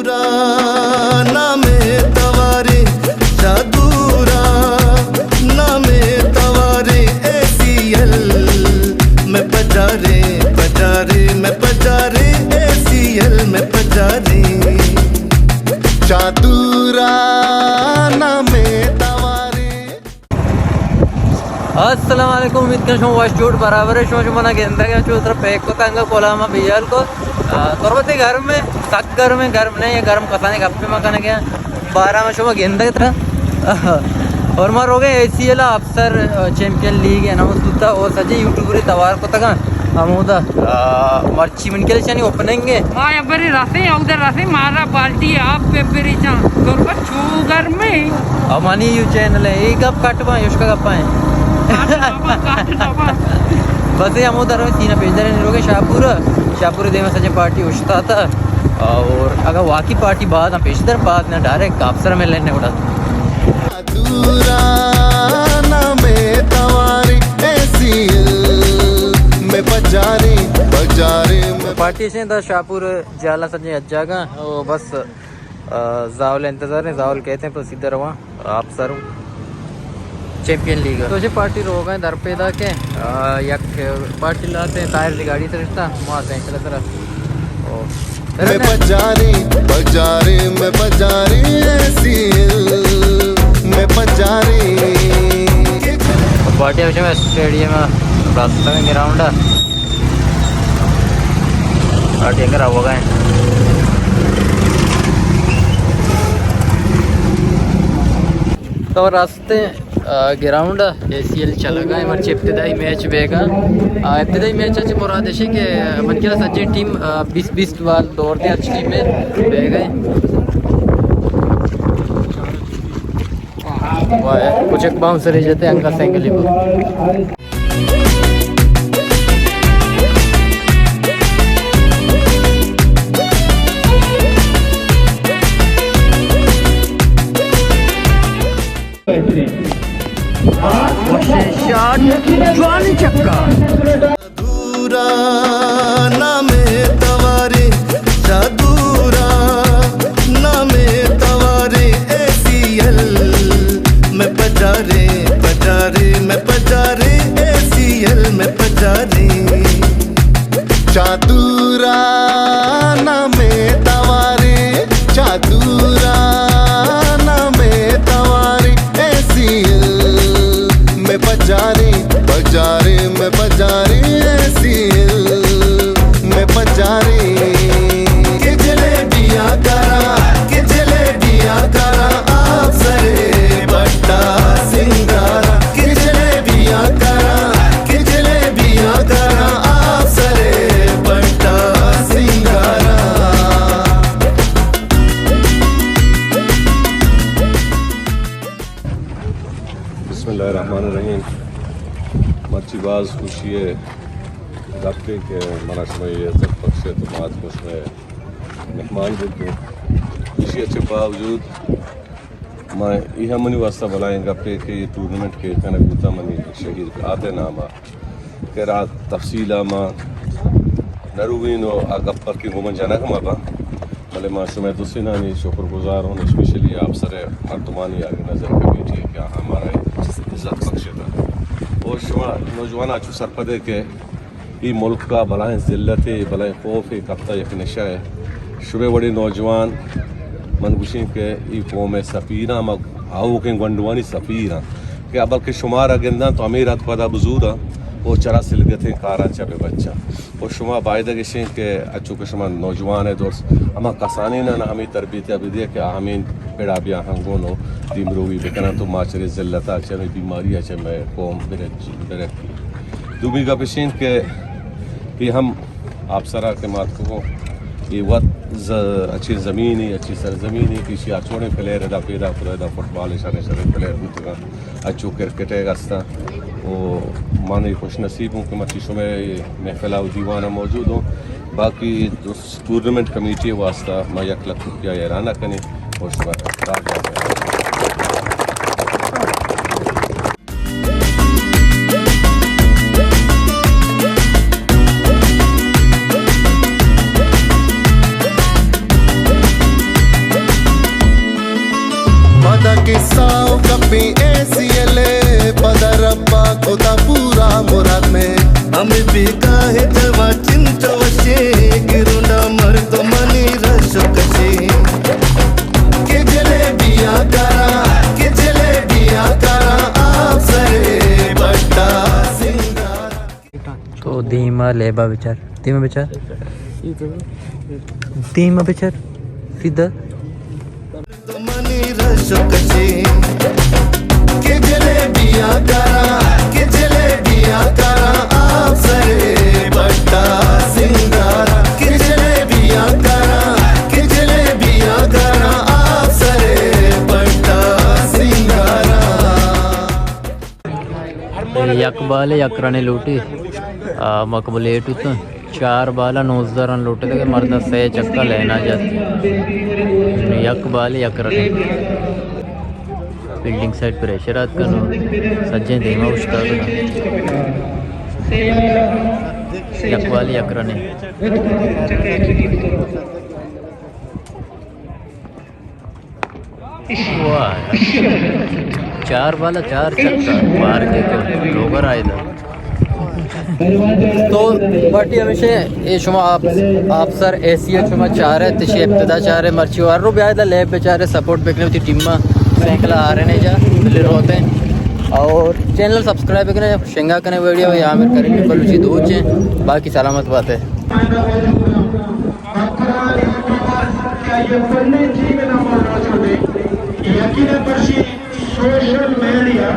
जादूरा नामे तवारे जादूरा नामे तवारे ACL में पजारे पजारे में पजारे ACL में पजारे जादूरा नामे तवारे। अस्सलामुअलैकुम उम्मीद करता हूँ वाश जोड़ बराबर है शो मना के अंदर क्या चूतर पैक को तंग कोलामा बियाल को तोरबते गर्म में तक गर्म में गर्म नहीं ये गर्म कसाने गप्पे मकाने गया 12 में शो गेंदा की तरह और मार हो गए ACL अफसर चैंपियन लीग अनाउंस होता और सजे यूट्यूबर तवार को तक हमूदा मर्ची मन के लिए ओपनिंग है हां बरी रासे उधर रासे मारा बाल्टी आप पेपरी चा तोर छूगर में अमानी यू चैनल है ये कब काटवा उसका कब पाए बस ये हम उधर तीन पेजर ने लोगे शाहपुर देव सजे पार्टी उछता था और अगर वाकी पार्टी बाद ना पेशदर बाद ना डायरेक्ट अफसर में लेने उड़ा जादूरा नामे तवारे ACL में पजारे पजारे में पार्टी से द शाहपुर जाला सजे अज्जागा और बस जावल इंतजार है जावल कहते हैं प्रसिद्ध रवा अफसर चैंपियन लीग तो पार्टी रोग है दर पे के यक पार्टी लाते हैं टायर की गाड़ी से रिश्ता वहाँ से चला तरह में पजारे पजारे में पजारे ACL में पजारे पार्टी में स्टेडियम रास्ता में ग्राउंड पार्टी अगर होगा तो रास्ते ग्राउंड ACL चला गया हमारे इब्तदाई मैच बेगा इब्तदाई मैच अच्छे मुराद है कि मन के सज्जी टीम 20-20 बार दौड़ते अच्छी टीम में बह गए कुछ एक बाउंसर रह जाते अंका सेंगली को जादूरा नामे तवारे जादूरा नामे तवारे ACL में पजारे पजारे में पजारे ACL में पजारे जादूरा नामे तवारे जादूरा नामे तवारे ACL में पजारे पजारे में पजारे ACL में पजारे कि जलेबिया करा आप सरे बट्टा सिंगारा कि जलेबिया करा आप सरे बट्टा सिंगारा। बिस्मिल्लाहिर्रहमानिर्रहीम मच्छीबाज खुशी रबते के मना समय इज्जत बख्शे तो बात खुश में मेहमान बिल्कुल खुशी अच्छे बावजूद मैं यह मनी वास्ता बुलाएंगे पे के ये टूर्नामेंट के कहने बूता मनी शहीद आते नामा के रात तफसीला माँ नरुवीन और गप्पर की घूमन जाना का मापा भले माँ समय दूसरी नानी शुक्रगुजार हूँ स्पेशली आप सरे मर्दमानी आगे नजर कभी थी क्या हमारा इज्जत बख्शे था और शुमा नौजवान अच्छु सरपदे के ये मुल्क का भलाएँ ज़िल्लत है भलाएँ खौफ है कफ्ता यक नशा है शुबे बड़े नौजवान मनगुशी के ये कौम सफ़ीरा मग आओ के गंडवानी सफ़ीरा के बल्कि शुमार अगेंदा तो अमीर हद पदा बुजूरा वो चरा सिलगत है कारा चबे बच्चा और शुमा बायदा के के अच्छु के शुमा नौजवान है दोस्त अमा कसानी ना हमें तरबियत अभी दे के आमीन पेड़ा भी हंगोनो दिमरूवी बेकना तो माचरे ज़िल्लता चले बीमारी अच्छे मैं कौम बेरक दूबी का पेशीन के ये हम आप सरा के मात को ये वक्त अच्छी ज़मीनी अच्छी सरजमीनी किसी छोड़े प्लेयर दा पैदा खुदा फुटबॉल इशारे शरे प्लेयर बुतगा अच्छो क्रिकेट है गस्ता वो माने खुश नसीब हूँ कि मैं चीज़ों में महफिला दीवाना मौजूद हूँ बाकी जो टूर्नामेंट कमेटी वास्ता मैं 1 लाख रुपया ऐलाना करें और शुक्रिया। साव कपी एसीएले पदरप्पा कोता पूरा मुराद में आम्ही बिका हे जवा चिंच वशे गिरुंडा मरतो मनी रशो कशे के जलेबिया करा आप सरे बट्टा सिंगारा तो धीमा लेबा विचार सीधा तो मनी रशो कशे के जलेबिया करा आप सरे बट्टा सिंगारा के जलेबिया करा आप सरे बट्टा सिंगारा यक बाले यकराने लूटी मकबूलेट तो 4 बाला 9,000 रन लूटे थे मरदा से चक्का लेना जाते यक बाले यकराने बिल्डिंग साइड प्रेशर आत करो सज्जे धीमा उछता यक बाले यकराने वाह 4 बाला 4 चक्का मार के तो लोगर आए था तो बाटी हमेशा ये शुमा आप सर एसीएच शुमा 4 है तिशे इब्तदा 4 है मर्ची वार रो ब्यादा लेब बेचारे सपोर्ट बेकने with टीम में सैकला आ रहे नहीं जा दिल्ली रोते हैं और चैनल सब्सक्राइब करने शेंगा करने वीडियो यहाँ में करेंगे बलूची दूध हैं बाकी सलामत बात है सोशल मीडिया